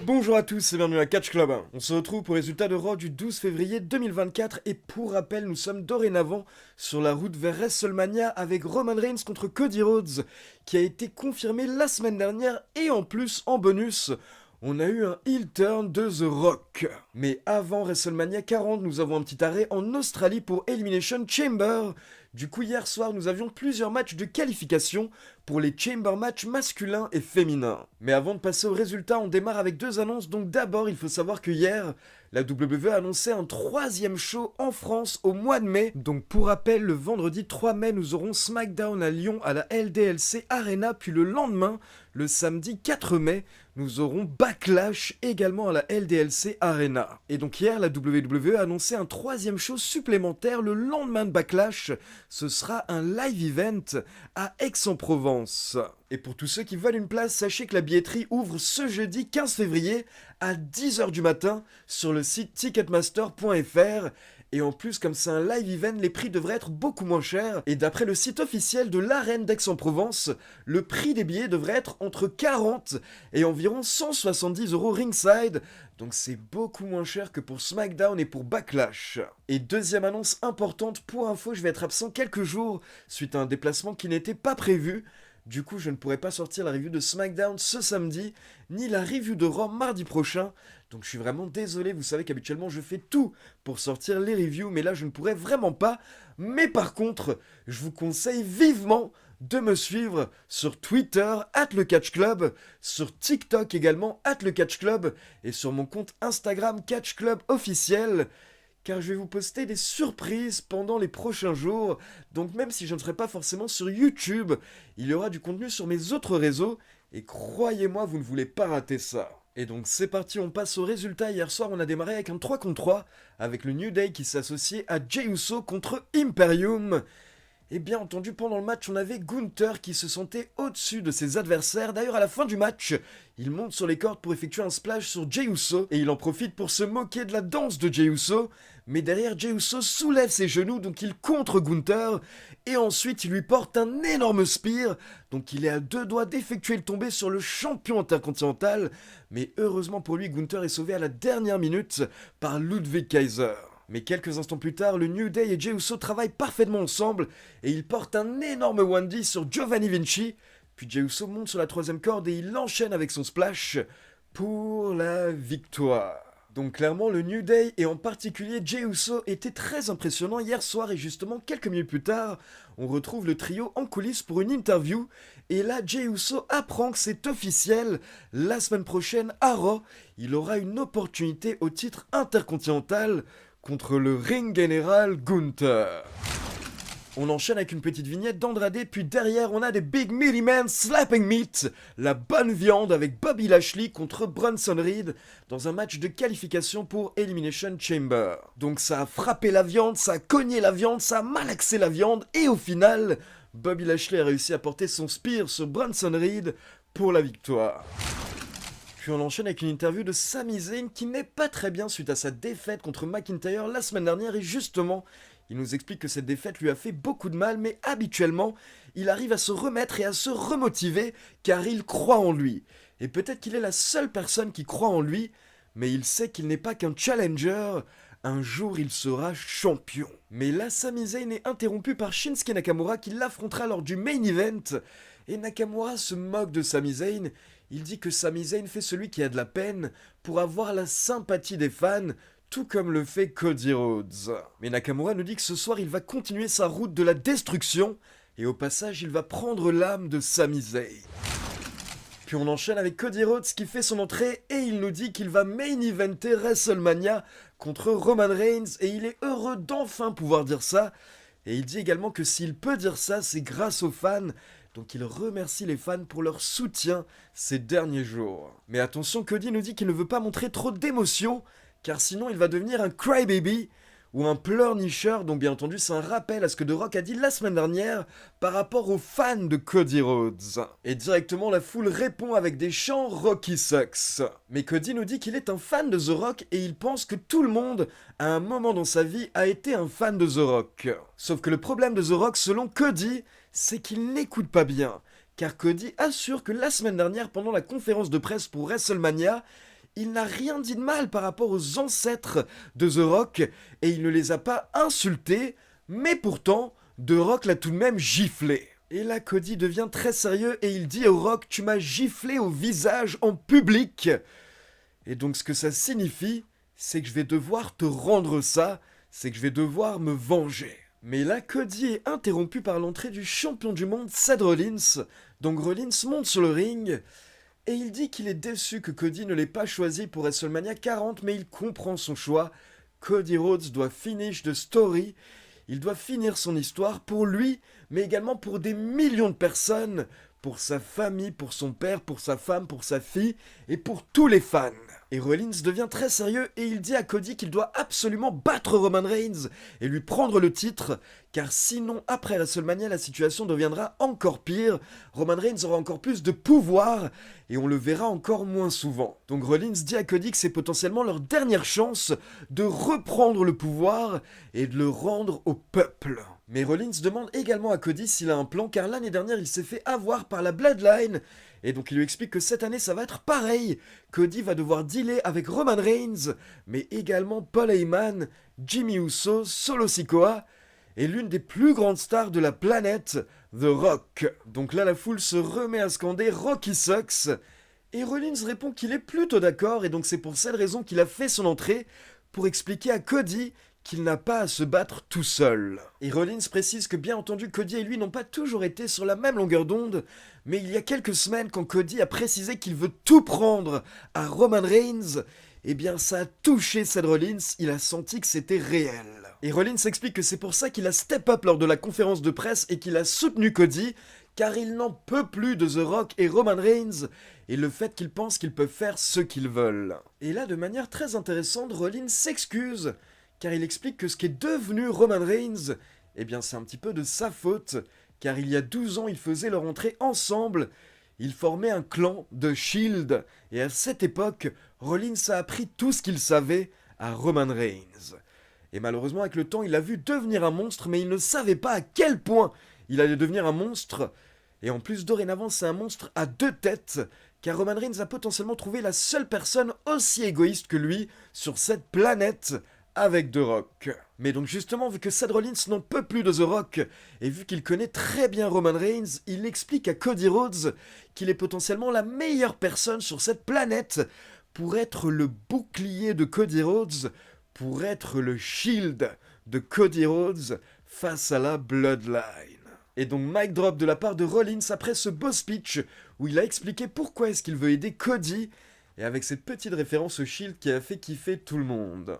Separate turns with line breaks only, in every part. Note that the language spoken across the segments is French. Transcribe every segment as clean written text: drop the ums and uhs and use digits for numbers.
Bonjour à tous et bienvenue à Catch Club. On se retrouve pour les résultats de Raw du 12 février 2024 et pour rappel, nous sommes dorénavant sur la route vers WrestleMania avec Roman Reigns contre Cody Rhodes qui a été confirmé la semaine dernière et en plus, en bonus, on a eu un heel turn de The Rock. Mais avant WrestleMania 40, nous avons un petit arrêt en Australie pour Elimination Chamber. Du coup, hier soir, nous avions plusieurs matchs de qualification pour les Chamber matchs masculins et féminins. Mais avant de passer aux résultats, on démarre avec deux annonces. Donc d'abord, il faut savoir que hier, la WWE a annoncé un troisième show en France au mois de mai. Donc pour rappel, le vendredi 3 mai, nous aurons SmackDown à Lyon à la LDLC Arena. Puis le lendemain, le samedi 4 mai, nous aurons Backlash également à la LDLC Arena. Et donc hier, la WWE a annoncé un troisième show supplémentaire le lendemain de Backlash. Ce sera un live event à Aix-en-Provence. Et pour tous ceux qui veulent une place, sachez que la billetterie ouvre ce jeudi 15 février à 10h du matin sur le site ticketmaster.fr. Et en plus, comme c'est un live event, les prix devraient être beaucoup moins chers. Et d'après le site officiel de l'Arène d'Aix-en-Provence, le prix des billets devrait être entre 40 et environ 170 € ringside. Donc c'est beaucoup moins cher que pour SmackDown et pour Backlash. Et deuxième annonce importante, pour info, je vais être absent quelques jours suite à un déplacement qui n'était pas prévu. Du coup, je ne pourrai pas sortir la review de SmackDown ce samedi, ni la review de Raw mardi prochain. Donc je suis vraiment désolé, vous savez qu'habituellement je fais tout pour sortir les reviews, mais là je ne pourrais vraiment pas. Mais par contre, je vous conseille vivement de me suivre sur Twitter, @lecatchclub, sur TikTok également, @lecatchclub, et sur mon compte Instagram Catchclub officiel. Car je vais vous poster des surprises pendant les prochains jours. Donc même si je ne serai pas forcément sur YouTube, il y aura du contenu sur mes autres réseaux. Et croyez-moi, vous ne voulez pas rater ça. Et donc c'est parti, on passe aux résultats. Hier soir, on a démarré avec un 3 contre 3, avec le New Day qui s'associait à Jey Uso contre Imperium. Et bien entendu, pendant le match, on avait Gunther qui se sentait au-dessus de ses adversaires. D'ailleurs, à la fin du match, il monte sur les cordes pour effectuer un splash sur Jey Uso. Et il en profite pour se moquer de la danse de Jey Uso. Mais derrière, Jey Uso soulève ses genoux, donc il contre Gunther. Et ensuite, il lui porte un énorme spear. Donc il est à deux doigts d'effectuer le tombé sur le champion intercontinental. Mais heureusement pour lui, Gunther est sauvé à la dernière minute par Ludwig Kaiser. Mais quelques instants plus tard, le New Day et Jey Uso travaillent parfaitement ensemble et ils portent un énorme 1D sur Giovanni Vinci. Puis Jey Uso monte sur la troisième corde et il enchaîne avec son splash pour la victoire. Donc clairement, le New Day et en particulier Jey Uso était très impressionnant hier soir et justement quelques minutes plus tard, on retrouve le trio en coulisses pour une interview et là Jey Uso apprend que c'est officiel, la semaine prochaine à Raw, il aura une opportunité au titre intercontinental contre le ring général Gunther. On enchaîne avec une petite vignette d'Andrade, puis derrière on a des Big Meaty Men Slapping Meat, la bonne viande avec Bobby Lashley contre Bronson Reed dans un match de qualification pour Elimination Chamber. Donc ça a frappé la viande, ça a cogné la viande, ça a malaxé la viande et au final, Bobby Lashley a réussi à porter son spear sur Bronson Reed pour la victoire. Puis on enchaîne avec une interview de Sami Zayn qui n'est pas très bien suite à sa défaite contre McIntyre la semaine dernière et justement, il nous explique que cette défaite lui a fait beaucoup de mal mais habituellement, il arrive à se remettre et à se remotiver car il croit en lui. Et peut-être qu'il est la seule personne qui croit en lui, mais il sait qu'il n'est pas qu'un challenger, un jour il sera champion. Mais là, Sami Zayn est interrompu par Shinsuke Nakamura qui l'affrontera lors du main event. Et Nakamura se moque de Sami Zayn. Il dit que Sami Zayn fait celui qui a de la peine pour avoir la sympathie des fans, tout comme le fait Cody Rhodes. Mais Nakamura nous dit que ce soir il va continuer sa route de la destruction, et au passage il va prendre l'âme de Sami Zayn. Puis on enchaîne avec Cody Rhodes qui fait son entrée et il nous dit qu'il va main eventer WrestleMania contre Roman Reigns et il est heureux d'enfin pouvoir dire ça. Et il dit également que s'il peut dire ça, c'est grâce aux fans. Donc il remercie les fans pour leur soutien ces derniers jours. Mais attention, Cody nous dit qu'il ne veut pas montrer trop d'émotion, car sinon il va devenir un crybaby ou un pleurnicheur. Donc bien entendu, c'est un rappel à ce que The Rock a dit la semaine dernière par rapport aux fans de Cody Rhodes. Et directement, la foule répond avec des chants Rocky Sucks. Mais Cody nous dit qu'il est un fan de The Rock et il pense que tout le monde, à un moment dans sa vie, a été un fan de The Rock. Sauf que le problème de The Rock, selon Cody, c'est qu'il n'écoute pas bien. car Cody assure que la semaine dernière, pendant la conférence de presse pour WrestleMania, il n'a rien dit de mal par rapport aux ancêtres de The Rock, et il ne les a pas insultés, mais pourtant, The Rock l'a tout de même giflé. Et là, Cody devient très sérieux et il dit au Rock, tu m'as giflé au visage en public. Et donc ce que ça signifie, c'est que je vais devoir te rendre ça, c'est que je vais devoir me venger. Mais là, Cody est interrompu par l'entrée du champion du monde, Seth Rollins. Donc Rollins monte sur le ring et il dit qu'il est déçu que Cody ne l'ait pas choisi pour WrestleMania 40, mais il comprend son choix. Cody Rhodes doit finish the story. Il doit finir son histoire pour lui, mais également pour des millions de personnes, pour sa famille, pour son père, pour sa femme, pour sa fille et pour tous les fans. Et Rollins devient très sérieux et il dit à Cody qu'il doit absolument battre Roman Reigns et lui prendre le titre, car sinon après WrestleMania la situation deviendra encore pire, Roman Reigns aura encore plus de pouvoir et on le verra encore moins souvent. Donc Rollins dit à Cody que c'est potentiellement leur dernière chance de reprendre le pouvoir et de le rendre au peuple. Mais Rollins demande également à Cody s'il a un plan, car l'année dernière il s'est fait avoir par la Bloodline. Et donc il lui explique que cette année ça va être pareil. Cody va devoir dealer avec Roman Reigns, mais également Paul Heyman, Jimmy Uso, Solo Sikoa et l'une des plus grandes stars de la planète, The Rock. Donc là la foule se remet à scander Rocky Sucks. Et Rollins répond qu'il est plutôt d'accord, et donc c'est pour cette raison qu'il a fait son entrée, pour expliquer à Cody qu'il n'a pas à se battre tout seul. Et Rollins précise que bien entendu Cody et lui n'ont pas toujours été sur la même longueur d'onde, mais il y a quelques semaines quand Cody a précisé qu'il veut tout prendre à Roman Reigns, eh bien ça a touché Seth Rollins, il a senti que c'était réel. Et Rollins explique que c'est pour ça qu'il a step up lors de la conférence de presse et qu'il a soutenu Cody, car il n'en peut plus de The Rock et Roman Reigns, et le fait qu'ils pensent qu'ils peuvent faire ce qu'ils veulent. Et là, de manière très intéressante, Rollins s'excuse, car il explique que ce qu'est devenu Roman Reigns, eh bien c'est un petit peu de sa faute, car il y a 12 ans, ils faisaient leur entrée ensemble, ils formaient un clan de Shield, et à cette époque, Rollins a appris tout ce qu'il savait à Roman Reigns. Et malheureusement, avec le temps, il a vu devenir un monstre, mais il ne savait pas à quel point il allait devenir un monstre. Et en plus, dorénavant, c'est un monstre à 2 têtes, car Roman Reigns a potentiellement trouvé la seule personne aussi égoïste que lui sur cette planète, avec The Rock. Mais donc justement, vu que Seth Rollins n'en peut plus de The Rock, et vu qu'il connaît très bien Roman Reigns, il explique à Cody Rhodes qu'il est potentiellement la meilleure personne sur cette planète pour être le bouclier de Cody Rhodes, pour être le shield de Cody Rhodes face à la Bloodline. Et donc mic drop de la part de Rollins après ce beau speech où il a expliqué pourquoi est-ce qu'il veut aider Cody, et avec cette petite référence au shield qui a fait kiffer tout le monde.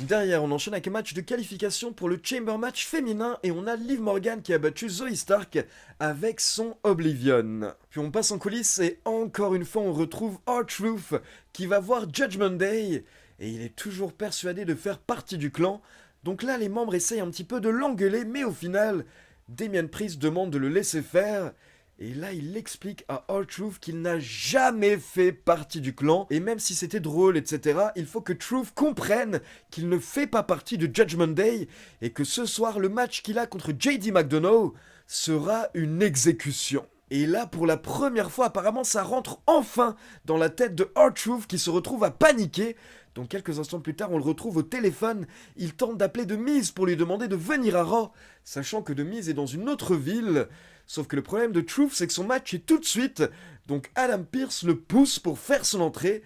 Derrière, on enchaîne avec un match de qualification pour le Chamber Match féminin et on a Liv Morgan qui a battu Zoey Stark avec son Oblivion. Puis on passe en coulisses et encore une fois on retrouve R-Truth qui va voir Judgment Day et il est toujours persuadé de faire partie du clan. Donc là les membres essayent un petit peu de l'engueuler, mais au final, Damian Priest demande de le laisser faire. Et là, il explique à R-Truth qu'il n'a jamais fait partie du clan. Et même si c'était drôle, etc., il faut que Truth comprenne qu'il ne fait pas partie de Judgment Day. Et que ce soir, le match qu'il a contre JD McDonough sera une exécution. Et là, pour la première fois, apparemment, ça rentre enfin dans la tête de R-Truth qui se retrouve à paniquer. Donc quelques instants plus tard, on le retrouve au téléphone. Il tente d'appeler The Miz pour lui demander de venir à Raw, sachant que The Miz est dans une autre ville. Sauf que le problème de Truth, c'est que son match est tout de suite. Donc Adam Pearce le pousse pour faire son entrée.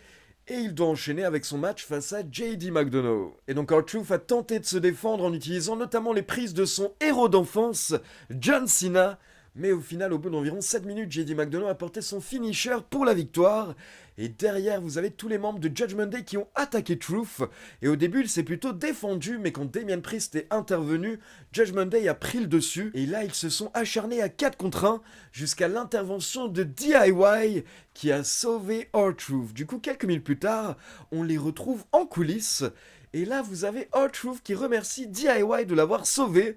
Et il doit enchaîner avec son match face à JD McDonough. Et donc R-Truth a tenté de se défendre en utilisant notamment les prises de son héros d'enfance, John Cena. Mais au final, au bout d'environ 7 minutes, JD McDonough a porté son finisher pour la victoire. Et derrière, vous avez tous les membres de Judgment Day qui ont attaqué Truth. Et au début, il s'est plutôt défendu, mais quand Damian Priest est intervenu, Judgment Day a pris le dessus. Et là, ils se sont acharnés à 4 contre 1 jusqu'à l'intervention de DIY qui a sauvé R-Truth. Du coup, quelques minutes plus tard, on les retrouve en coulisses. Et là, vous avez R-Truth qui remercie DIY de l'avoir sauvé.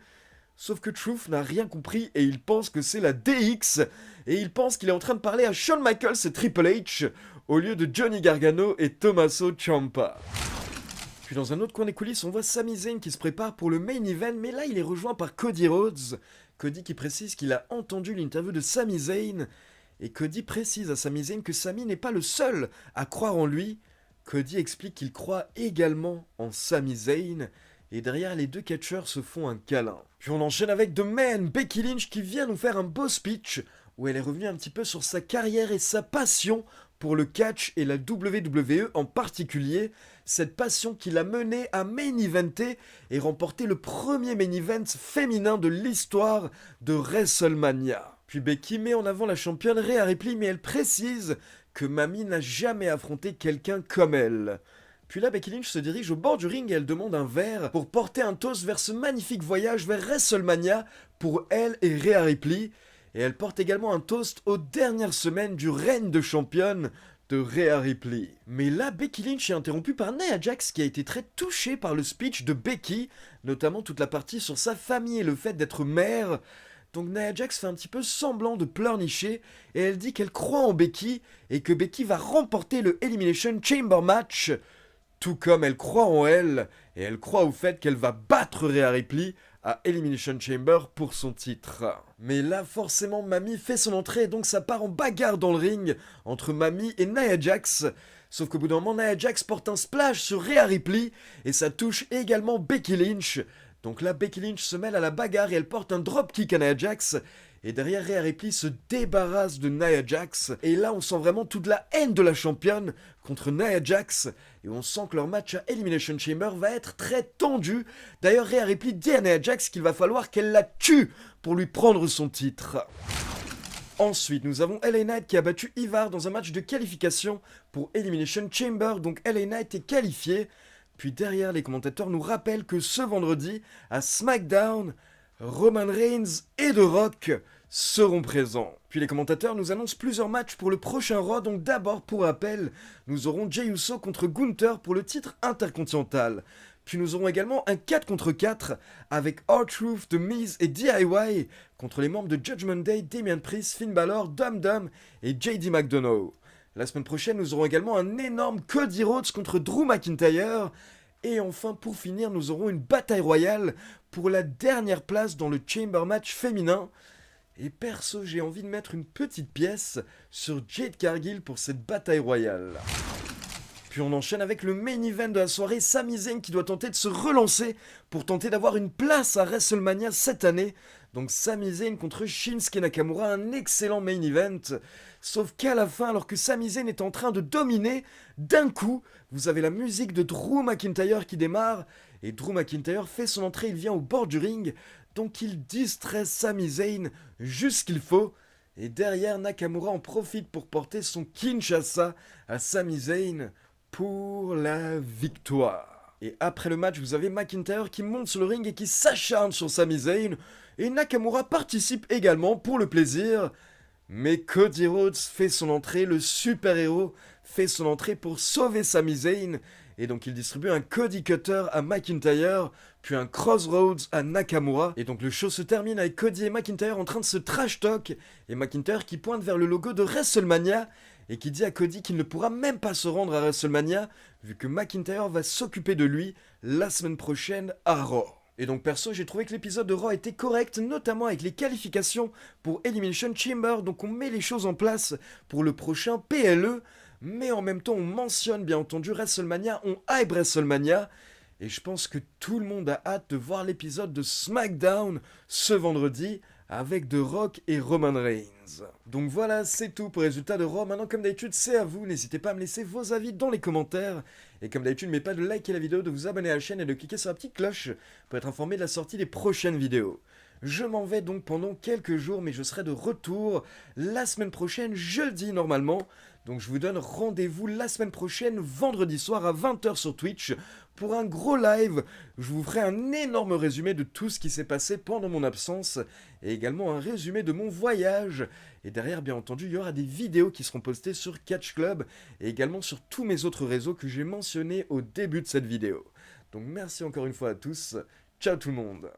Sauf que Truth n'a rien compris et il pense que c'est la DX. Et il pense qu'il est en train de parler à Shawn Michaels et Triple H au lieu de Johnny Gargano et Tommaso Ciampa. Puis dans un autre coin des coulisses, on voit Sami Zayn qui se prépare pour le main event, mais là il est rejoint par Cody Rhodes. Cody qui précise qu'il a entendu l'interview de Sami Zayn, et Cody précise à Sami Zayn que Sami n'est pas le seul à croire en lui. Cody explique qu'il croit également en Sami Zayn, et derrière les deux catcheurs se font un câlin. Puis on enchaîne avec The Man, Becky Lynch, qui vient nous faire un beau speech, où elle est revenue un petit peu sur sa carrière et sa passion pour le catch et la WWE en particulier, cette passion qui l'a menée à main eventer et remporter le premier main event féminin de l'histoire de WrestleMania. Puis Becky met en avant la championne Rhea Ripley, mais elle précise que Mami n'a jamais affronté quelqu'un comme elle. Puis là, Becky Lynch se dirige au bord du ring et elle demande un verre pour porter un toast vers ce magnifique voyage vers WrestleMania pour elle et Rhea Ripley. Et elle porte également un toast aux dernières semaines du règne de championne de Rhea Ripley. Mais là, Becky Lynch est interrompue par Nia Jax qui a été très touchée par le speech de Becky, notamment toute la partie sur sa famille et le fait d'être mère. Donc Nia Jax fait un petit peu semblant de pleurnicher et elle dit qu'elle croit en Becky et que Becky va remporter le Elimination Chamber match, tout comme elle croit en elle et elle croit au fait qu'elle va battre Rhea Ripley à Elimination Chamber pour son titre. Mais là, forcément, Mami fait son entrée et donc ça part en bagarre dans le ring entre Mami et Nia Jax. Sauf qu'au bout d'un moment, Nia Jax porte un splash sur Rhea Ripley et ça touche également Becky Lynch. Donc là, Becky Lynch se mêle à la bagarre et elle porte un dropkick à Nia Jax. Et derrière, Rhea Ripley se débarrasse de Nia Jax. Et là, on sent vraiment toute la haine de la championne contre Nia Jax. Et on sent que leur match à Elimination Chamber va être très tendu. D'ailleurs, Rhea Ripley dit à Nia Jax qu'il va falloir qu'elle la tue pour lui prendre son titre. Ensuite, nous avons LA Knight qui a battu Ivar dans un match de qualification pour Elimination Chamber. Donc LA Knight est qualifié. Puis derrière, les commentateurs nous rappellent que ce vendredi, à SmackDown, Roman Reigns et The Rock seront présents. Puis les commentateurs nous annoncent plusieurs matchs pour le prochain Raw, donc d'abord pour rappel, nous aurons Jey Uso contre Gunther pour le titre intercontinental. Puis nous aurons également un 4 contre 4 avec R-Truth, The Miz et DIY contre les membres de Judgment Day, Damian Priest, Finn Balor, Dum Dum et JD McDonough. La semaine prochaine, nous aurons également un énorme Cody Rhodes contre Drew McIntyre. Et enfin, pour finir, nous aurons une bataille royale pour la dernière place dans le Chamber Match féminin. Et perso, j'ai envie de mettre une petite pièce sur Jade Cargill pour cette bataille royale. Puis on enchaîne avec le main event de la soirée, Sami Zayn qui doit tenter de se relancer pour tenter d'avoir une place à WrestleMania cette année. Donc Sami Zayn contre Shinsuke Nakamura, un excellent main event. Sauf qu'à la fin, alors que Sami Zayn est en train de dominer, d'un coup, vous avez la musique de Drew McIntyre qui démarre. Et Drew McIntyre fait son entrée, il vient au bord du ring. Donc il distrait Sami Zayn juste qu'il faut. Et derrière, Nakamura en profite pour porter son Kinshasa à Sami Zayn pour la victoire. Et après le match, vous avez McIntyre qui monte sur le ring et qui s'acharne sur Sami Zayn. Et Nakamura participe également pour le plaisir. Mais Cody Rhodes fait son entrée, le super-héros fait son entrée pour sauver Sami Zayn. Et donc il distribue un Cody Cutter à McIntyre, puis un Crossroads à Nakamura. Et donc le show se termine avec Cody et McIntyre en train de se trash talk. Et McIntyre qui pointe vers le logo de WrestleMania et qui dit à Cody qu'il ne pourra même pas se rendre à WrestleMania vu que McIntyre va s'occuper de lui la semaine prochaine à Raw. Et donc perso, j'ai trouvé que l'épisode de Raw était correct, notamment avec les qualifications pour Elimination Chamber. Donc on met les choses en place pour le prochain PLE. Mais en même temps, on mentionne bien entendu WrestleMania, on hype WrestleMania. Et je pense que tout le monde a hâte de voir l'épisode de SmackDown ce vendredi avec The Rock et Roman Reigns. Donc voilà, c'est tout pour les résultats de Raw. Maintenant, comme d'habitude, c'est à vous. N'hésitez pas à me laisser vos avis dans les commentaires. Et comme d'habitude, n'oubliez pas de liker la vidéo, de vous abonner à la chaîne et de cliquer sur la petite cloche pour être informé de la sortie des prochaines vidéos. Je m'en vais donc pendant quelques jours, mais je serai de retour la semaine prochaine, jeudi normalement. Donc je vous donne rendez-vous la semaine prochaine, vendredi soir à 20h sur Twitch, pour un gros live. Je vous ferai un énorme résumé de tout ce qui s'est passé pendant mon absence, et également un résumé de mon voyage. Et derrière, bien entendu, il y aura des vidéos qui seront postées sur Catch Club, et également sur tous mes autres réseaux que j'ai mentionnés au début de cette vidéo. Donc merci encore une fois à tous, ciao tout le monde.